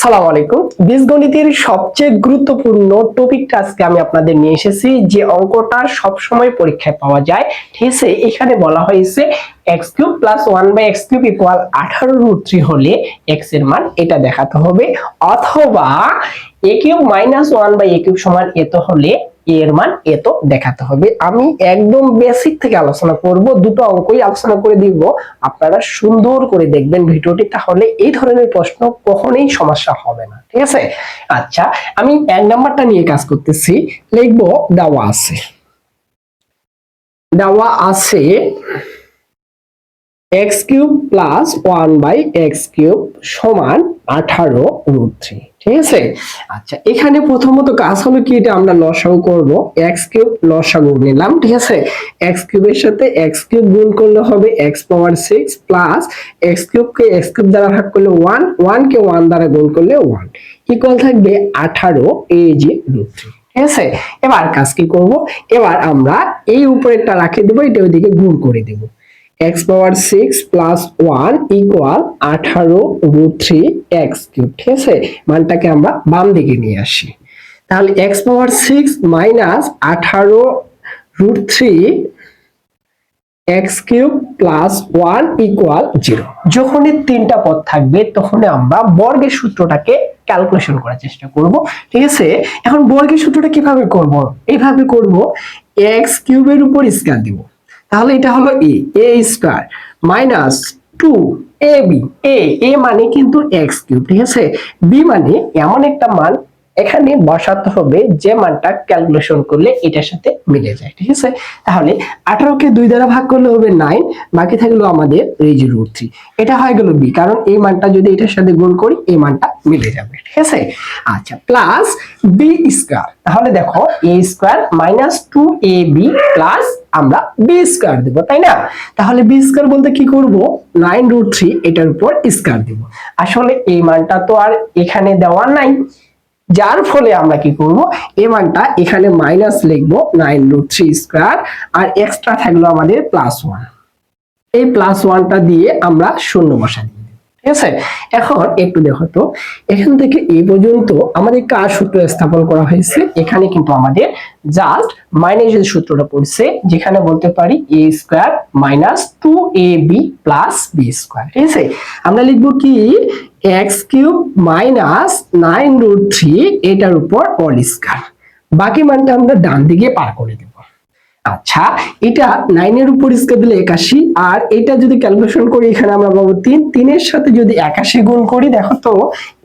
আসসালামু আলাইকুম। বীজগণিতের সবচেয়ে গুরুত্বপূর্ণ টপিকটা আজকে আমি আপনাদের নিয়ে এসেছি, যে অঙ্কটা সবসময় পরীক্ষায় পাওয়া যায়। ঠিক আছে, এখানে বলা হয়েছে x cube plus 1/x cube equal 18√3 হলে x এর মান এটা দেখাতে হবে, অথবা a cube minus 1/a cube সমান এত হলে এর মান এত দেখাতে হবে। আমি একদম বেসিক থেকে আলোচনা করব, দুটো অঙ্কই আলোচনা করে দিব, আপনারা সুন্দর করে দেখবেন ভিডিওটি, তাহলে এই ধরনের প্রশ্ন কখনোই সমস্যা হবে না। ঠিক আছে, আচ্ছা আমি এক নাম্বারটা নিয়ে কাজ করতেছি, লিখবো দেওয়া আছে x cube plus 1/x cube সমান 18√3। ঠিক আছে, আচ্ছা এখানে প্রথমত কাজ হলো কি, এটা আমরা লসাগু করব, x কিউব লসাগু নিলাম। ঠিক আছে, x কিউবের সাথে x কিউব গুণ করলে হবে x পাওয়ার 6 প্লাস x কিউব কে x কিউব দ্বারা ভাগ করলে 1, 1 কে 1 দ্বারা গুণ করলে 1 ইকুয়াল থাকবে 18 এই যে √3। ঠিক আছে, এবার কাজ কি করব, এবার আমরা এই উপরেরটা রাখে দেব, এটা ওইদিকে গুণ করে দেব। x পাওয়ার 6 প্লাস 1 ইকুয়াল 18√3 x কিউব। ঠিক আছে, মানটাকে আমরা বাম দিকে নিয়ে আসি, তাহলে x পাওয়ার 6 minus 18√3 x cube plus 1 equal 0। যখনই তিনটা পদ থাকবে তখন আমরা বর্গের সূত্রটাকে ক্যালকুলেশন করার চেষ্টা করব। ঠিক আছে, এখন বর্গের সূত্রটা কিভাবে করব, এইভাবে করব, x কিউবের উপর স্কয়ার দিব, তাহলে এটা হলো a square minus 2ab, a মানে কিন্তু x কিউব। ঠিক আছে, b মানে এমন একটা মান এখানে বসাতে হবে যে মানটা ক্যালকুলেশন করলে এটার সাথে মিলে যায়। ঠিক আছে, তাহলে 18 কে 2 দ্বারা ভাগ করলে হবে 9, বাকি থাকলো আমাদের এই যে √3, এটা হয়ে গেল b, কারণ এই মানটা যদি এটার সাথে গুণ করি এই মানটা মিলে যাবে। ঠিক আছে, আচ্ছা প্লাস b স্কয়ার, তাহলে দেখো a square minus 2ab plus আমরা b স্কয়ার দেব, তাই না? তাহলে b স্কয়ার বলতে কি করব, 9√3 এটার উপর স্কয়ার দেব। আসলে এই মানটা তো আর এখানে দেওয়া নাই, যার ফলে আমরা কি করব, এই মানটা এখানে মাইনাস লিখবো 9√3 স্কয়ার, আর এক্সট্রা থাকলো আমাদের +1, এই +1টা দিয়ে আমরা শূন্য বসাই দিই। ঠিক আছে, এখন একটু দেখো তো, এখান থেকে এই পর্যন্ত আমাদের কার সূত্র স্থাপন করা হয়েছে, এখানে কিন্তু আমাদের জাস্ট মাইনাসের সূত্রটা পড়ছে, যেখানে বলতে পারি a square minus 2ab plus b square. ঠিক আছে, আমরা লিখবো কি x কিউব মাইনাস 9√3 এটার উপর হোল স্কয়ার, বাকি মানটা আমরা ডান দিকে পার করে দেব। আচ্ছা, এটা 9 এর উপর স্কয়ার দিলে 81, আর এটা যদি ক্যালকুলেশন করি এখানে আমরা পাবো 3, 3 এর সাথে যদি 81 গুণ করি, দেখো তো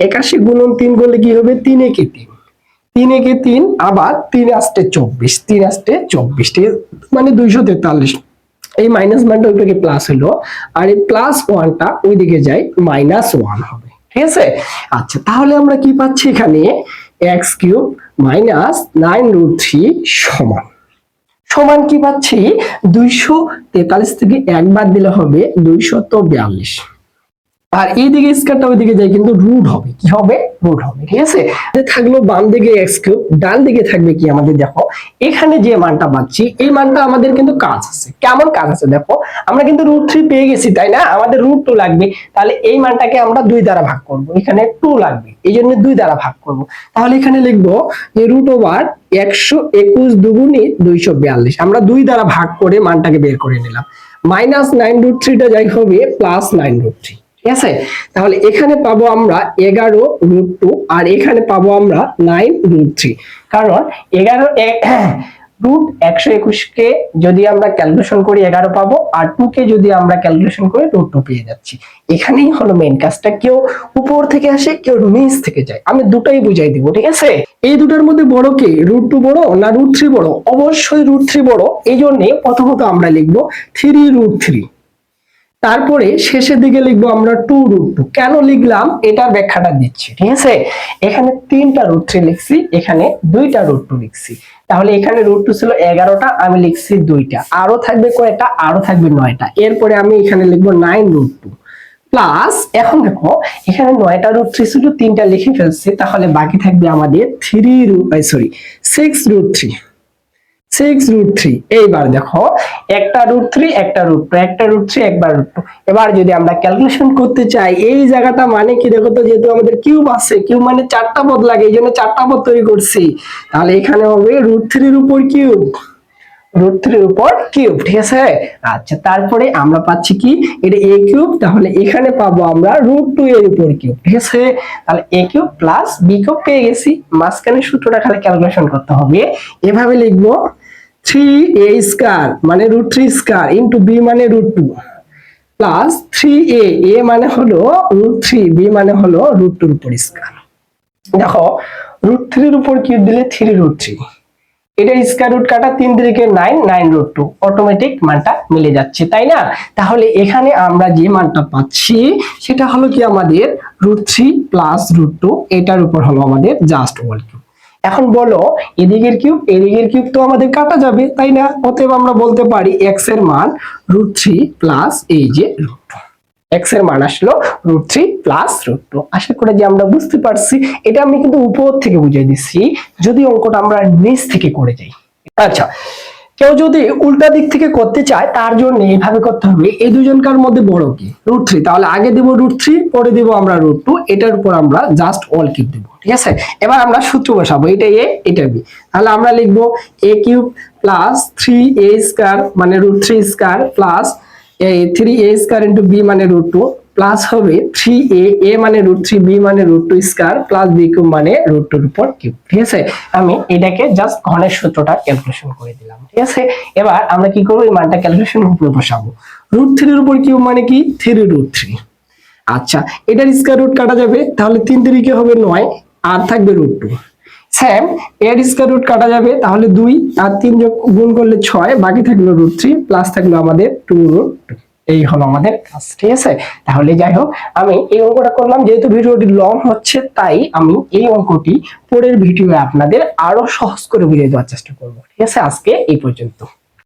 81 গুণন 3 করলে কি হবে, 3 একে 3, 3 একে 3, আবার 3 আস্তে 24, 3 আস্তে 24, মানে 243। এই মাইনাস মানটা ওইটাকে প্লাস হলো, আর এই +1টা ওইদিকে যায় -1 হবে। ঠিক আছে, আচ্ছা তাহলে আমরা কি পাচ্ছি এখানে, x কিউব মাইনাস 9√3 সমান সমান কি পাচ্ছি, 243 থেকে 1 বাদ দিলে হবে 242, আর এইদিকে স্কয়ারটা ওইদিকে যায় কিন্তু রুট হবে, কি হবে, রুট হবে। ঠিক আছে, থাকলো বাম দিকে x কিউব, ডান দিকে থাকবে কি আমাদের, দেখো এখানে যে মানটা পাচ্ছি এই মানটা আমাদের কিন্তু কাজ আছে। কেমন কাজ আছে দেখো, আমরা কিন্তু √3 পেয়ে গেছি, তাই না? আমাদের √2 লাগবে, তাহলে এই মানটাকে আমরা 2 দ্বারা ভাগ করব, এখানে 2 লাগবে, এই জন্য 2 দ্বারা ভাগ করব। তাহলে এখানে লিখবো যে √121 দুগুণে 242, আমরা 2 দ্বারা ভাগ করে মানটাকে বের করে নিলাম, মাইনাস 9√3টা যাই হবে প্লাস 9√3। ঠিক আছে, তাহলে এখানে পাবো আমরা 11√2, আর এখানে পাবো আমরা 9√3, কারণ 121 কে যদি আমরা ক্যালকুলেশন করি 11 পাবো, আর 2 কে যদি আমরা ক্যালকুলেশন করি √2 পেয়ে যাচ্ছি। এখানেই হলো মেইন কাজটা, কেউ উপর থেকে আসে, কেউ নিচ থেকে যায়, আমি দুটাই বুঝাই দিব। ঠিক আছে, এই দুটার মধ্যে বড় কে, √2 বড় না √3 বড়? অবশ্যই √3 বড়, এই জন্য প্রথমত আমরা লিখবো 3√3, তারপরে শেষের দিকে লিখবো আমরা 2√2। কেন লিখলাম এটার ব্যাখ্যাটা দিচ্ছি। ঠিক আছে, এখানে 3টা √3 লিখছি, এখানে 2টা √2 লিখছি, তাহলে এখানে √2 ছিল 11টা, আমি লিখছি 2টা, আরো থাকবে কয়টা, আরো থাকবে 9টা, এরপরে আমি এখানে লিখবো 9√2 প্লাস, এখন দেখো এখানে 9টা √3 ছিল, 3টা লিখে ফেলছি, তাহলে বাকি থাকবে আমাদের 6√3 6√3। এইবার দেখো একটা √3 একটা √2 একটা √3 একবার √2। এবার যদি আমরা ক্যালকুলেশন করতে চাই এই জায়গাটা মানে কি দেখো তো, যেহেতু আমাদের কিউব আছে, কিউব মানে চারটা পদ লাগে, এই জন্য চারটা পদ তৈরি করছি। তাহলে এখানে হবে √3 এর উপর কিউব, √3 এর উপর কিউব, ঠিক আছে। আচ্ছা, তারপরে আমরা পাচ্ছি কি, এটা a কিউব, তাহলে এখানে পাবো আমরা √2 এর উপর কিউব, ঠিক আছে। তাহলে a cube plus b cube পেয়ে গেছি। মাঝখানে সূত্রটা খালি ক্যালকুলেশন করতে হবে। এভাবে লিখবো 3a স্কয়ার মানে √3 স্কয়ার ইনটু b মানে √2 প্লাস 3a, a মানে হলো √3, b মানে হলো √2 এর উপর স্কয়ার। দেখো √3 এর উপর কিউব দিলে 3√3, এটা স্কয়ার রুট কাটা 3 3 9 9√2, অটোমেটিক মানটা মিলে যাচ্ছে, তাই না? তাহলে এখানে আমরা যে মানটা পাচ্ছি সেটা হলো কি আমাদের √3 প্লাস √2, এটার উপর হলো আমাদের জাস্ট হোল কিউব। এখন বলো এদিকের কিউব তো আমাদের কাটা যাবে, তাই না? অতএব আমরা বলতে পারি x এর মান √3 প্লাস এই যে √2, x এর মান আসলো √3 প্লাস √2। আশা করি যে আমরা বুঝতে পারছি। এটা আমি কিন্তু উপর থেকে বুঝিয়ে দিচ্ছি, যদি অঙ্কটা আমরা নিচ থেকে করে যাই। আচ্ছা, কেউ যদি উল্টা দিক থেকে করতে চায় তার জন্য এইভাবে করতে হবে, এই দুজনকার মধ্যে বড় কি √3, তাহলে আগে দেব √3, পরে দেব আমরা √2, এটার উপর আমরা জাস্ট অল কিউব দেব, ঠিক আছে। এবার আমরা সূত্র বসাবো, এটা a এটা b, তাহলে আমরা লিখবো a cube plus 3a square মানে √3 square plus 3a square into b মানে √2 প্লাস হবে 3a, a মানে √3, b মানে √2 স্কয়ার প্লাস b কিউব মানে √2 এর উপর কিউব, ঠিক আছে। আমি এটাকে জাস্ট ঘনের সূত্রটা ক্যালকুলেশন করে দিলাম, ঠিক আছে। এবার আমরা কি করব, এই মানটা ক্যালকুলেশন উপরে বসাবো। √3 এর উপর কিউব মানে কি 3√3। আচ্ছা, এটার স্কয়ার রুট কাটা যাবে, তাহলে 3 3 কে হবে 9 আর থাকবে √2। সেম এর স্কয়ার রুট কাটা যাবে, তাহলে 2 আর 3 যোগ গুণ করলে 6, বাকি থাকলো √3 প্লাস থাকলো আমাদের 2√2। এই হলো আমাদের কাজ, ঠিক আছে। তাহলে যাই হোক, আমি এই অঙ্কটা করলাম, যেহেতু ভিডিওটি লং হচ্ছে তাই আমি এই অঙ্কটি পরের ভিডিওয়ে আপনাদের আরো সহজ করে বুঝিয়ে দেওয়ার চেষ্টা করব, ঠিক আছে। আজকে এই পর্যন্ত।